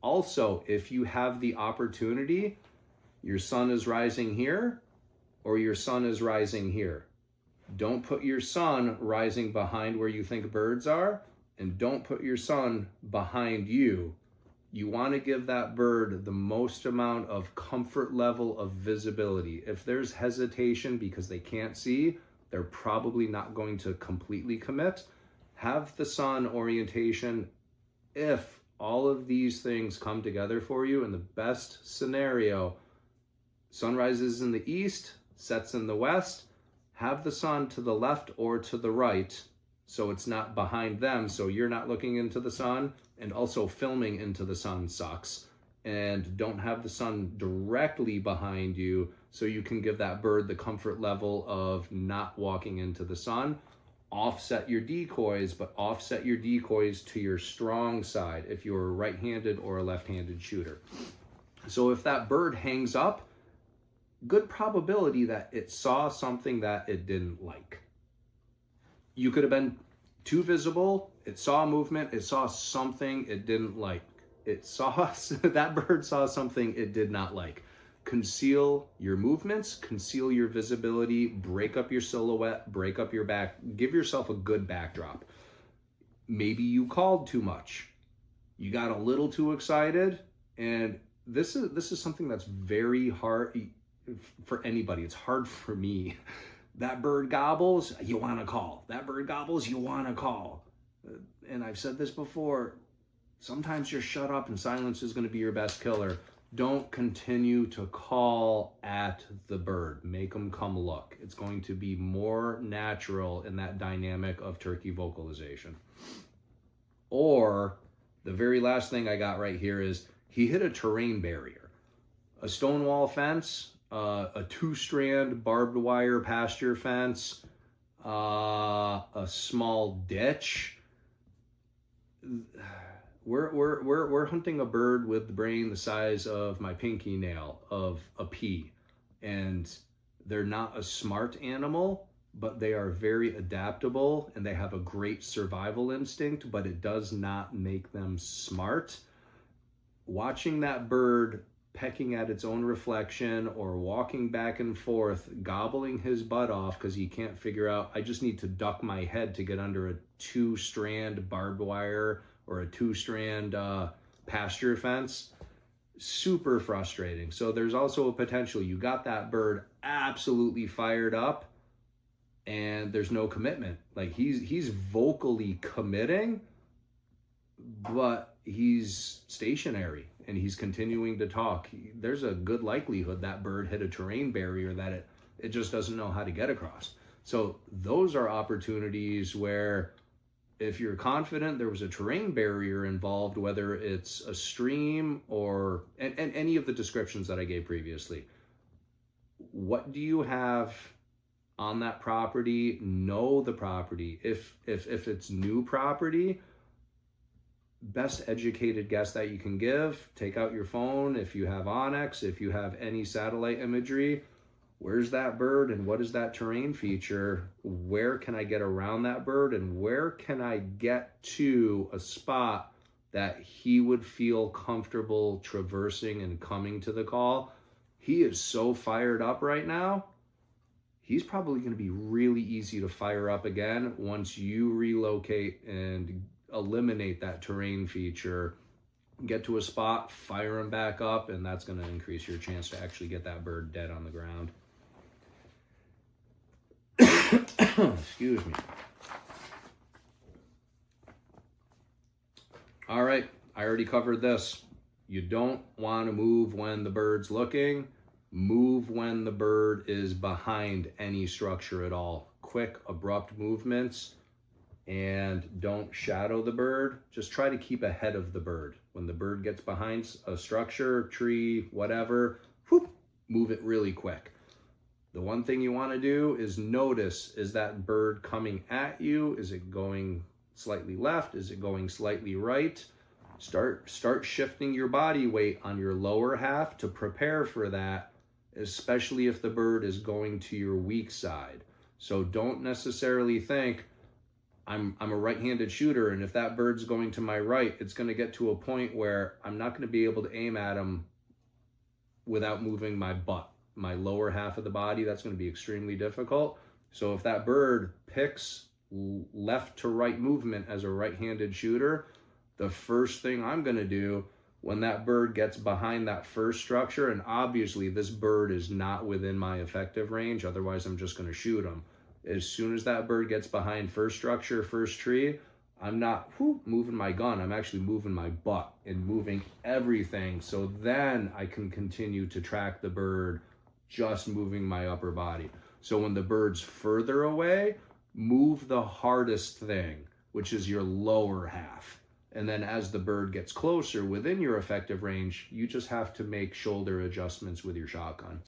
Also, if you have the opportunity, your sun is rising here or your sun is rising here. Don't put your sun rising behind where you think birds are, and don't put your sun behind you. You want to give that bird the most amount of comfort level of visibility. If there's hesitation because they can't see, they're probably not going to completely commit. Have the sun orientation. If all of these things come together for you, in the best scenario, sun rises in the east, sets in the west, have the sun to the left or to the right, so it's not behind them, so you're not looking into the sun, and also filming into the sun sucks. And don't have the sun directly behind you, so you can give that bird the comfort level of not walking into the sun. Offset your decoys, but offset your decoys to your strong side if you're a right-handed or a left-handed shooter. So if that bird hangs up, good probability that it saw something that it didn't like. You could have been too visible, it saw movement, it saw something it didn't like. That bird saw something it did not like. Conceal your movements, conceal your visibility, break up your silhouette, break up your back, give yourself a good backdrop. Maybe you called too much. You got a little too excited, and this is something that's very hard for anybody. It's hard for me. That bird gobbles, you want to call. That bird gobbles, you want to call. And I've said this before, sometimes just shut up and silence is going to be your best killer. Don't continue to call at the bird. Make them come look. It's going to be more natural in that dynamic of turkey vocalization. Or the very last thing I got right here is he hit a terrain barrier. A stone wall fence, a 2-strand barbed wire pasture fence, a small ditch. We're hunting a bird with the brain the size of my pinky nail of a pea, and they're not a smart animal, but they are very adaptable and they have a great survival instinct, but it does not make them smart. Watching that bird pecking at its own reflection or walking back and forth, gobbling his butt off because he can't figure out, I just need to duck my head to get under a 2-strand barbed wire or a 2-strand pasture fence. Super frustrating. So there's also a potential you got that bird absolutely fired up and there's no commitment. Like he's vocally committing, but he's stationary and he's continuing to talk. There's a good likelihood that bird hit a terrain barrier that it just doesn't know how to get across. So those are opportunities where if you're confident there was a terrain barrier involved, whether it's a stream or and any of the descriptions that I gave previously, what do you have on that property? Know the property. If it's new property, best educated guess that you can give, take out your phone if you have Onyx, if you have any satellite imagery. Where's that bird and what is that terrain feature? Where can I get around that bird and where can I get to a spot that he would feel comfortable traversing and coming to the call? He is so fired up right now. He's probably going to be really easy to fire up again once you relocate and eliminate that terrain feature. Get to a spot, fire him back up, and that's going to increase your chance to actually get that bird dead on the ground. Excuse me. All right, I already covered this. You don't want to move when the bird's looking. Move when the bird is behind any structure at all. Quick, abrupt movements, and don't shadow the bird. Just try to keep ahead of the bird. When the bird gets behind a structure, tree, whatever, whoop, move it really quick. The one thing you want to do is notice, is that bird coming at you? Is it going slightly left? Is it going slightly right? Start shifting your body weight on your lower half to prepare for that, especially if the bird is going to your weak side. So don't necessarily think, I'm a right-handed shooter, and if that bird's going to my right, it's going to get to a point where I'm not going to be able to aim at him without moving my butt, my lower half of the body. That's going to be extremely difficult. So if that bird picks left to right movement as a right-handed shooter, the first thing I'm going to do when that bird gets behind that first structure, and obviously this bird is not within my effective range, otherwise I'm just going to shoot him. As soon as that bird gets behind first structure, first tree, I'm not moving my gun. I'm actually moving my butt and moving everything. So then I can continue to track the bird, just moving my upper body. So when the bird's further away, move the hardest thing, which is your lower half. And then as the bird gets closer within your effective range, you just have to make shoulder adjustments with your shotgun.